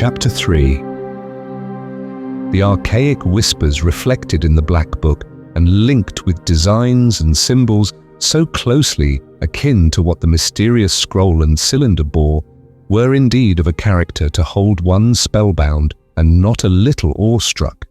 Chapter 3. The archaic whispers reflected in the Black Book and linked with designs and symbols so closely akin to what the mysterious scroll and cylinder bore were indeed of a character to hold one spellbound and not a little awestruck.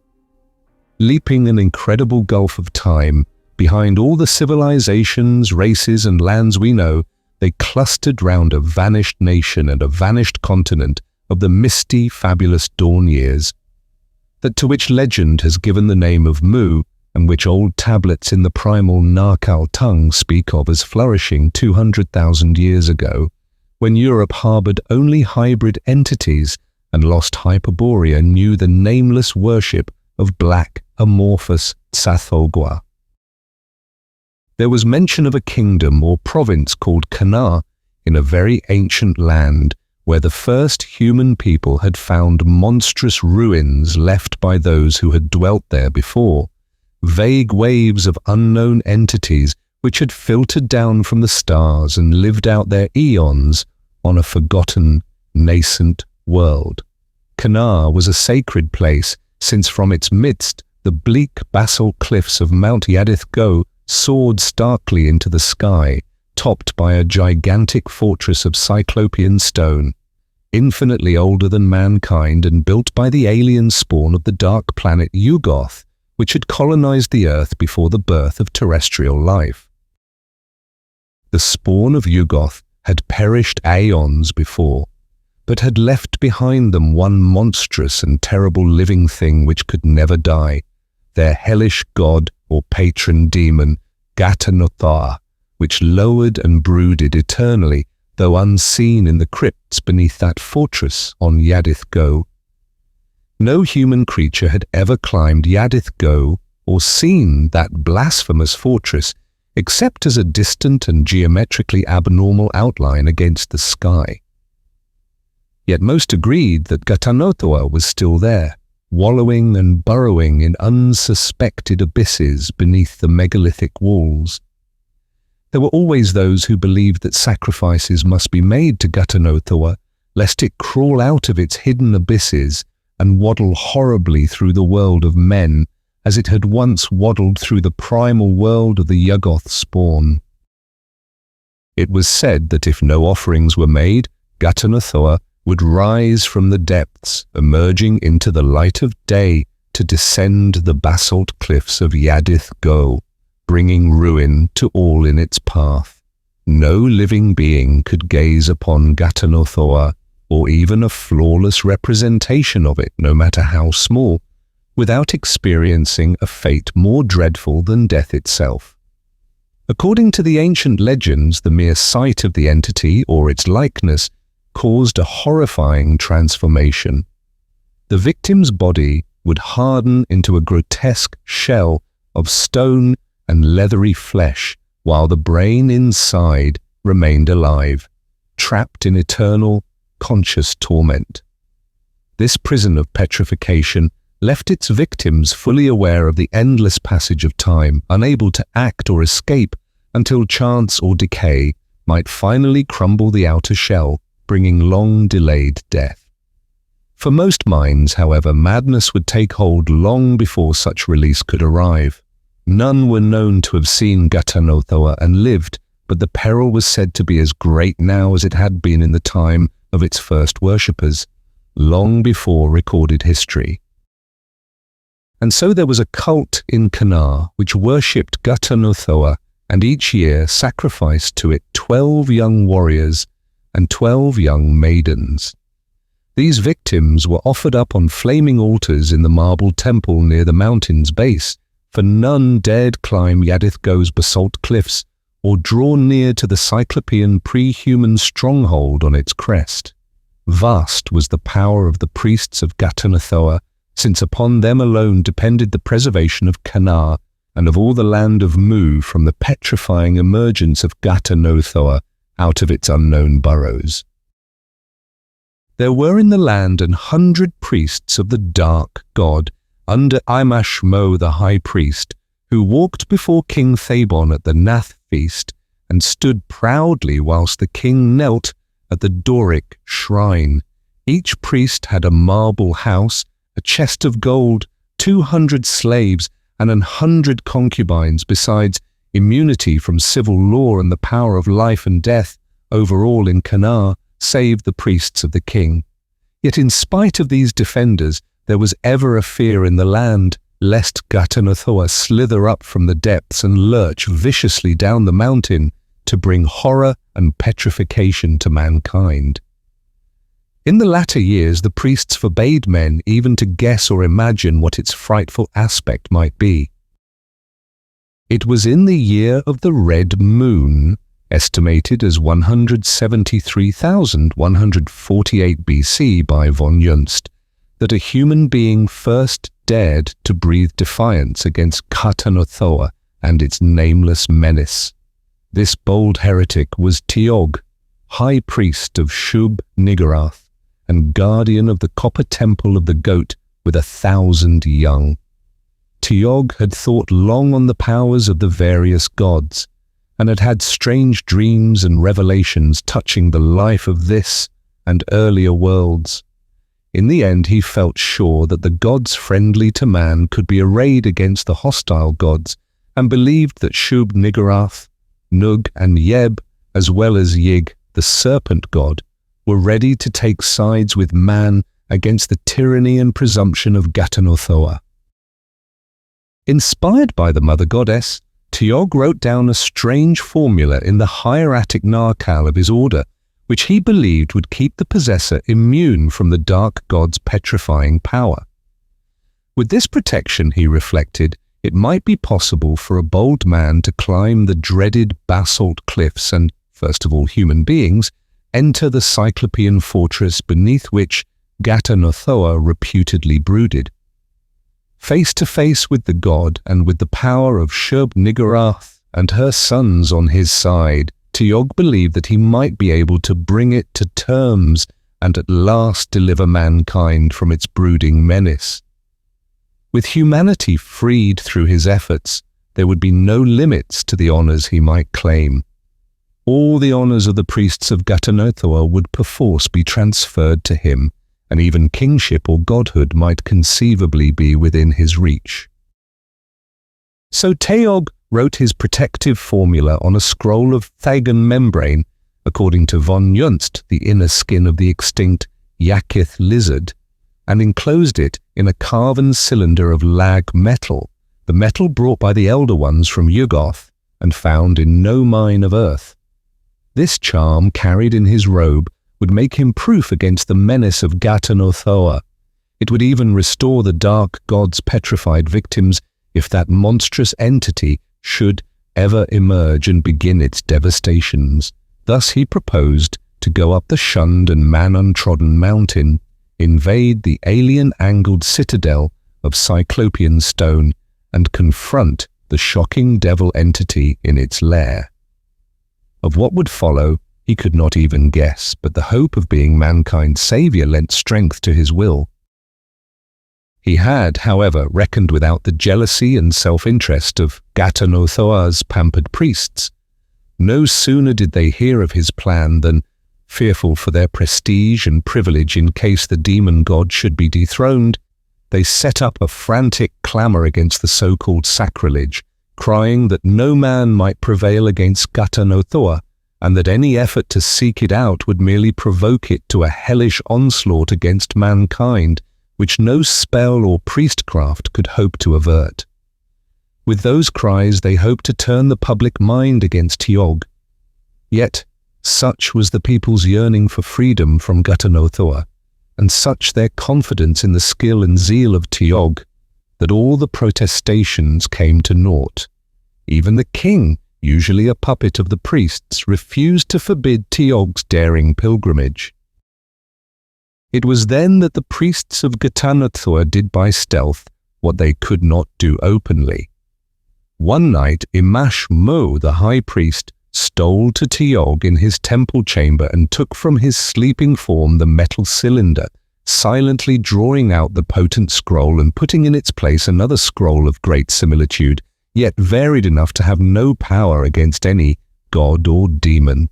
Leaping an incredible gulf of time, behind all the civilizations, races and lands we know, they clustered round a vanished nation and a vanished continent of the misty, fabulous dawn years, that to which legend has given the name of Mu, and which old tablets in the primal Narkal tongue speak of as flourishing 200,000 years ago, when Europe harboured only hybrid entities and lost Hyperborea knew the nameless worship of black, amorphous Tsathoggua. There was mention of a kingdom or province called Kana in a very ancient land where the first human people had found monstrous ruins left by those who had dwelt there before, vague waves of unknown entities which had filtered down from the stars and lived out their eons on a forgotten, nascent world. Kana was a sacred place, since from its midst the bleak basalt cliffs of Mount Yadith-Go soared starkly into the sky, topped by a gigantic fortress of cyclopean stone, infinitely older than mankind and built by the alien spawn of the dark planet Yugoth, which had colonized the Earth before the birth of terrestrial life. The spawn of Yugoth had perished aeons before, but had left behind them one monstrous and terrible living thing which could never die, their hellish god or patron demon, Ghatanothoa, which lowered and brooded eternally, though unseen in the crypts beneath that fortress on Yadith-Go. No human creature had ever climbed Yadith-Go or seen that blasphemous fortress, except as a distant and geometrically abnormal outline against the sky. Yet most agreed that Ghatanothoa was still there, wallowing and burrowing in unsuspected abysses beneath the megalithic walls. There were always those who believed that sacrifices must be made to Ghatanothoa, lest it crawl out of its hidden abysses and waddle horribly through the world of men, as it had once waddled through the primal world of the Yugoth spawn. It was said that if no offerings were made, Ghatanothoa would rise from the depths, emerging into the light of day to descend the basalt cliffs of Yadith-Go, bringing ruin to all in its path. No living being could gaze upon Ghatanothoa, or even a flawless representation of it, no matter how small, without experiencing a fate more dreadful than death itself. According to the ancient legends, the mere sight of the entity or its likeness caused a horrifying transformation. The victim's body would harden into a grotesque shell of stone and leathery flesh, while the brain inside remained alive, trapped in eternal, conscious torment. This prison of petrification left its victims fully aware of the endless passage of time, unable to act or escape until chance or decay might finally crumble the outer shell, bringing long-delayed death. For most minds, however, madness would take hold long before such release could arrive. None were known to have seen Ghatanothoa and lived, but the peril was said to be as great now as it had been in the time of its first worshippers, long before recorded history. And so there was a cult in Kana which worshipped Ghatanothoa, and each year sacrificed to it 12 young warriors and 12 young maidens. These victims were offered up on flaming altars in the marble temple near the mountain's base, for none dared climb Yadith-Go's basalt cliffs or draw near to the cyclopean pre-human stronghold on its crest. Vast was the power of the priests of Ghatanothoa, since upon them alone depended the preservation of Kana and of all the land of Mu from the petrifying emergence of Ghatanothoa out of its unknown burrows. There were in the land 100 priests of the dark god under Imashmo the high priest, who walked before King Thabon at the Nath feast and stood proudly whilst the king knelt at the Doric shrine, Each priest had a marble house, a chest of gold, 200 slaves, and 100 concubines, besides immunity from civil law and the power of life and death over all in Cana, save the priests of the king. Yet in spite of these defenders, there was ever a fear in the land, lest Ghatanothoa slither up from the depths and lurch viciously down the mountain to bring horror and petrification to mankind. In the latter years, the priests forbade men even to guess or imagine what its frightful aspect might be. It was in the year of the Red Moon, estimated as 173,148 BC by von Junst, that a human being first dared to breathe defiance against Ghatanothoa and its nameless menace. This bold heretic was Tiog, high priest of Shub-Niggurath, and guardian of the copper temple of the goat with 1,000 young. Tiog had thought long on the powers of the various gods, and had had strange dreams and revelations touching the life of this and earlier worlds. In the end, he felt sure that the gods friendly to man could be arrayed against the hostile gods, and believed that Shub-Niggurath, Nug, and Yeb, as well as Yig, the serpent god, were ready to take sides with man against the tyranny and presumption of Ghatanothoa. Inspired by the mother goddess, Tiog wrote down a strange formula in the hieratic narcal of his order, which he believed would keep the possessor immune from the dark god's petrifying power. With this protection, he reflected, it might be possible for a bold man to climb the dreaded basalt cliffs and, first of all human beings, enter the Cyclopean fortress beneath which Ghatanothoa reputedly brooded. Face to face with the god and with the power of Shub-Niggurath and her sons on his side, Tiog believed that he might be able to bring it to terms and at last deliver mankind from its brooding menace. With humanity freed through his efforts, there would be no limits to the honors he might claim. All the honors of the priests of Ghatanothoa would perforce be transferred to him, and even kingship or godhood might conceivably be within his reach. So Tiog wrote his protective formula on a scroll of Thagan membrane, according to von Junst, the inner skin of the extinct Yakith lizard, and enclosed it in a carven cylinder of lag metal, the metal brought by the Elder Ones from Yugoth and found in no mine of earth. This charm, carried in his robe, would make him proof against the menace of Ghatanothoa. It would even restore the dark god's petrified victims if that monstrous entity should ever emerge and begin its devastations. Thus he proposed to go up the shunned and man-untrodden mountain, invade the alien-angled citadel of Cyclopean stone, and confront the shocking devil entity in its lair. Of what would follow, he could not even guess, but the hope of being mankind's savior lent strength to his will. He had, however, reckoned without the jealousy and self-interest of Ghatanothoa's pampered priests. No sooner did they hear of his plan than, fearful for their prestige and privilege in case the demon god should be dethroned, they set up a frantic clamor against the so-called sacrilege, crying that no man might prevail against Ghatanothoa, and that any effort to seek it out would merely provoke it to a hellish onslaught against mankind, which no spell or priestcraft could hope to avert. With those cries they hoped to turn the public mind against Tiog. Yet, such was the people's yearning for freedom from Ghatanothoa, and such their confidence in the skill and zeal of Tiog, that all the protestations came to naught. Even the king, usually a puppet of the priests, refused to forbid Tiog's daring pilgrimage. It was then that the priests of Ghatanothoa did by stealth what they could not do openly. One night, Imash Mo, the high priest, stole to Tiog in his temple chamber and took from his sleeping form the metal cylinder, silently drawing out the potent scroll and putting in its place another scroll of great similitude, yet varied enough to have no power against any god or demon.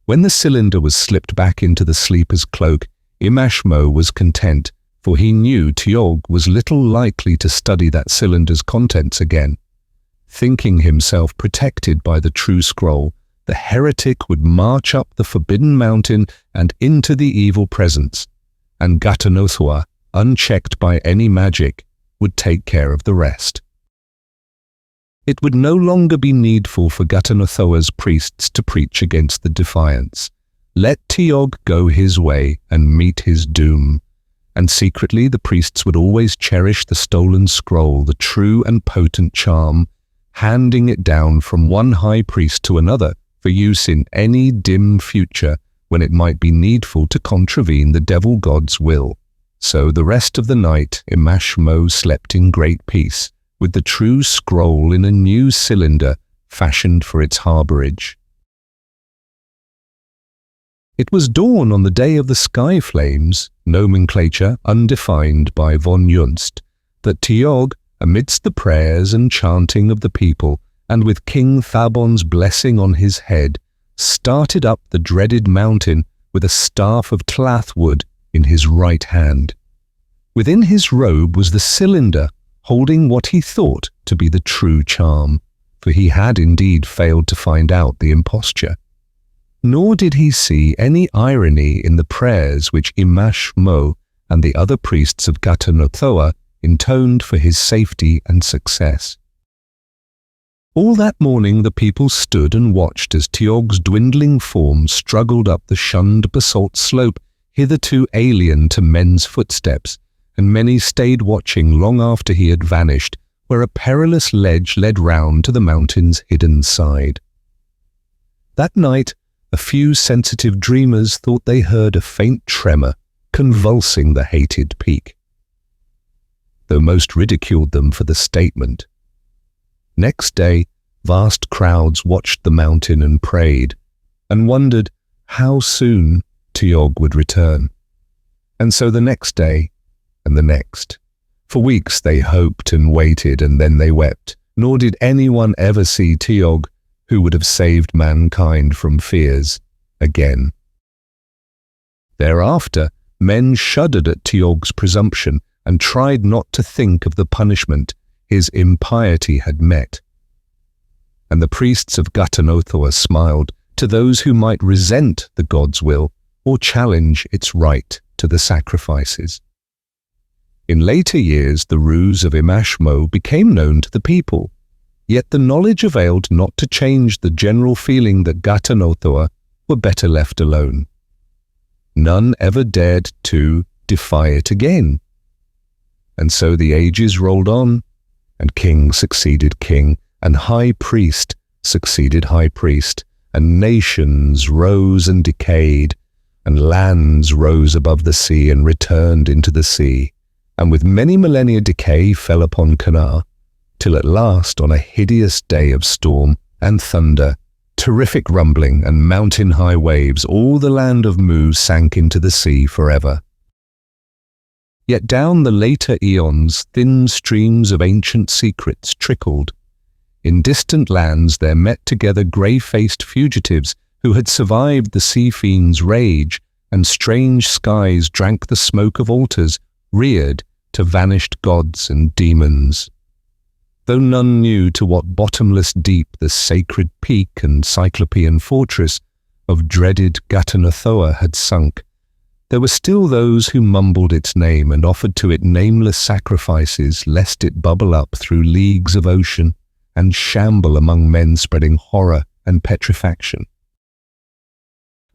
When the cylinder was slipped back into the sleeper's cloak, Innsmouth was content, for he knew Tiog was little likely to study that cylinder's contents again. Thinking himself protected by the true scroll, the heretic would march up the forbidden mountain and into the evil presence, and Ghatanothoa, unchecked by any magic, would take care of the rest. It would no longer be needful for Ghatanothoa's priests to preach against the defiance. Let Tiog go his way and meet his doom. And secretly the priests would always cherish the stolen scroll, the true and potent charm, handing it down from one high priest to another for use in any dim future when it might be needful to contravene the devil god's will. So the rest of the night Innsmouth slept in great peace, with the true scroll in a new cylinder fashioned for its harbourage. It was dawn on the day of the sky flames, nomenclature undefined by von Junst, that Tiog, amidst the prayers and chanting of the people, and with King Thabon's blessing on his head, started up the dreaded mountain with a staff of tlathwood in his right hand. Within his robe was the cylinder, holding what he thought to be the true charm, for he had indeed failed to find out the imposture. Nor did he see any irony in the prayers which Innsmouth and the other priests of Ghatanothoa intoned for his safety and success. All that morning the people stood and watched as Tiog's dwindling form struggled up the shunned basalt slope hitherto alien to men's footsteps, and many stayed watching long after he had vanished, where a perilous ledge led round to the mountain's hidden side. That night, a few sensitive dreamers thought they heard a faint tremor convulsing the hated peak, though most ridiculed them for the statement. Next day, vast crowds watched the mountain and prayed, and wondered how soon Tiog would return. And so the next day, and the next. For weeks they hoped and waited, and then they wept, nor did anyone ever see Tiog, who would have saved mankind from fears, again. Thereafter, men shuddered at Tiog's presumption and tried not to think of the punishment his impiety had met. And the priests of Ghatanothoa smiled to those who might resent the god's will or challenge its right to the sacrifices. In later years, the ruse of Innsmouth became known to the people, yet the knowledge availed not to change the general feeling that Ghatanothoa were better left alone. None ever dared to defy it again. And so the ages rolled on, and king succeeded king, and high priest succeeded high priest, and nations rose and decayed, and lands rose above the sea and returned into the sea, and with many millennia decay fell upon Cana, till at last on a hideous day of storm and thunder, terrific rumbling and mountain-high waves, all the land of Mu sank into the sea forever. Yet down the later Aeons thin streams of ancient secrets trickled. In distant lands there met together grey-faced fugitives who had survived the sea fiend's rage, and strange skies drank the smoke of altars reared to vanished gods and demons. Though none knew to what bottomless deep the sacred peak and cyclopean fortress of dreaded Ghatanothoa had sunk, there were still those who mumbled its name and offered to it nameless sacrifices lest it bubble up through leagues of ocean and shamble among men spreading horror and petrifaction.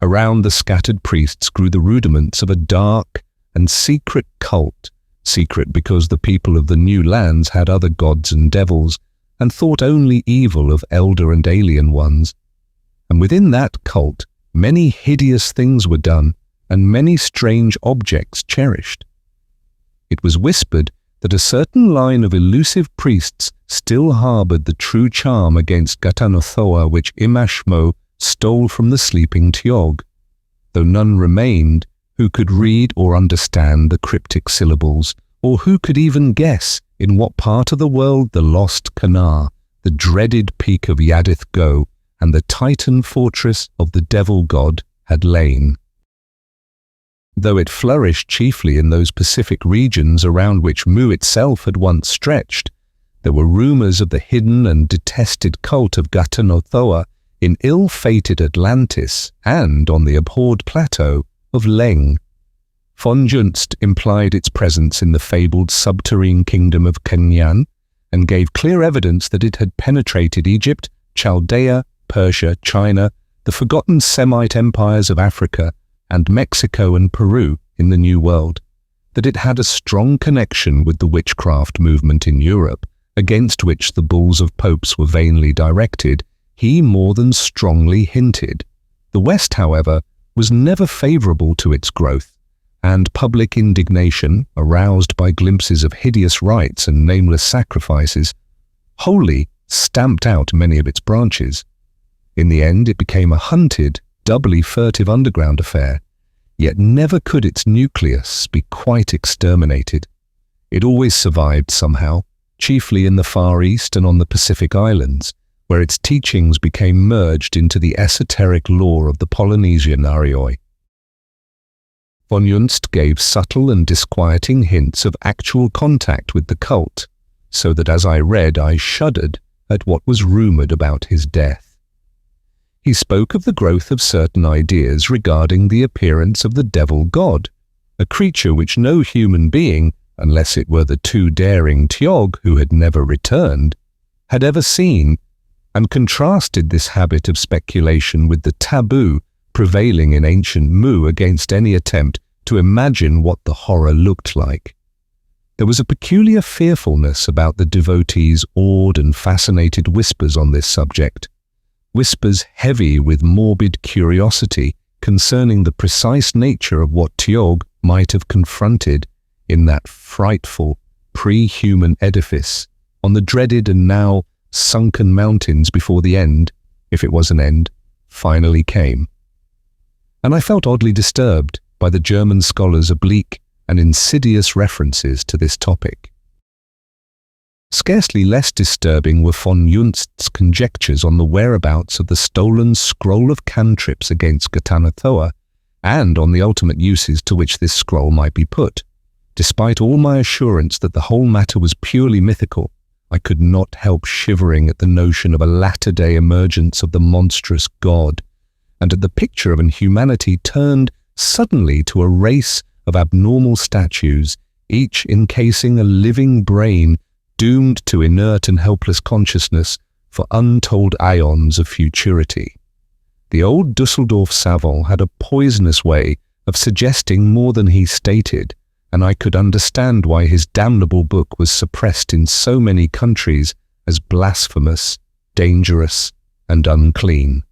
Around the scattered priests grew the rudiments of a dark and secret cult, secret because the people of the new lands had other gods and devils, and thought only evil of elder and alien ones. And within that cult, many hideous things were done, and many strange objects cherished. It was whispered that a certain line of elusive priests still harboured the true charm against Ghatanothoa which Innsmouth stole from the sleeping Tiog, though none remained who could read or understand the cryptic syllables, or who could even guess in what part of the world the lost Cana, the dreaded peak of Yadith Go, and the Titan fortress of the devil god had lain. though it flourished chiefly in those Pacific regions around which Mu itself had once stretched. There were rumors of the hidden and detested cult of Ghatanothoa in ill-fated Atlantis and on the abhorred plateau of Leng. Von Junst implied its presence in the fabled subterrene kingdom of Kenyan and gave clear evidence that it had penetrated Egypt, Chaldea, Persia, China, the forgotten Semite empires of Africa, and Mexico and Peru in the New World, that it had a strong connection with the witchcraft movement in Europe, against which the bulls of popes were vainly directed, he more than strongly hinted. The West, however, was never favourable to its growth, and public indignation, aroused by glimpses of hideous rites and nameless sacrifices, wholly stamped out many of its branches. In the end, it became a hunted, doubly furtive underground affair, yet never could its nucleus be quite exterminated. It always survived somehow, chiefly in the Far East and on the Pacific Islands, where its teachings became merged into the esoteric lore of the Polynesian Arioi. Von Junst gave subtle and disquieting hints of actual contact with the cult, so that as I read I shuddered at what was rumoured about his death. He spoke of the growth of certain ideas regarding the appearance of the devil god, a creature which no human being, unless it were the too daring Tiog who had never returned, had ever seen, and contrasted this habit of speculation with the taboo prevailing in ancient Mu against any attempt to imagine what the horror looked like. There was a peculiar fearfulness about the devotees' awed and fascinated whispers on this subject, whispers heavy with morbid curiosity concerning the precise nature of what Tiog might have confronted in that frightful, pre-human edifice on the dreaded and now sunken mountains before the end, if it was an end, finally came. And I felt oddly disturbed by the German scholar's oblique and insidious references to this topic. Scarcely less disturbing were von Junst's conjectures on the whereabouts of the stolen scroll of cantrips against Ghatanothoa, and on the ultimate uses to which this scroll might be put. Despite all my assurance that the whole matter was purely mythical, I could not help shivering at the notion of a latter-day emergence of the monstrous god, and at the picture of an humanity turned suddenly to a race of abnormal statues, each encasing a living brain doomed to inert and helpless consciousness for untold aeons of futurity. The old Dusseldorf savant had a poisonous way of suggesting more than he stated, and I could understand why his damnable book was suppressed in so many countries as blasphemous, dangerous, and unclean.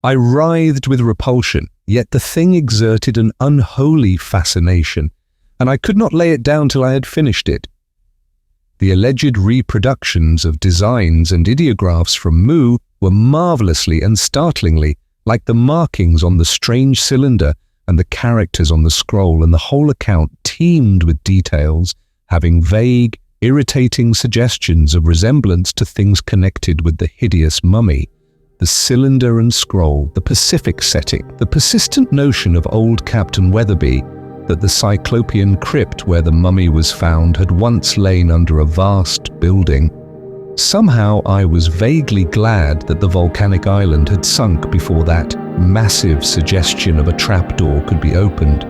I writhed with repulsion, yet the thing exerted an unholy fascination, and I could not lay it down till I had finished it. The alleged reproductions of designs and ideographs from Mu were marvellously and startlingly like the markings on the strange cylinder and the characters on the scroll, and the whole account teemed with details having vague, irritating suggestions of resemblance to things connected with the hideous mummy. The cylinder and scroll, the Pacific setting, the persistent notion of old Captain Weatherby that the Cyclopean crypt where the mummy was found had once lain under a vast building. Somehow I was vaguely glad that the volcanic island had sunk before that massive suggestion of a trapdoor could be opened.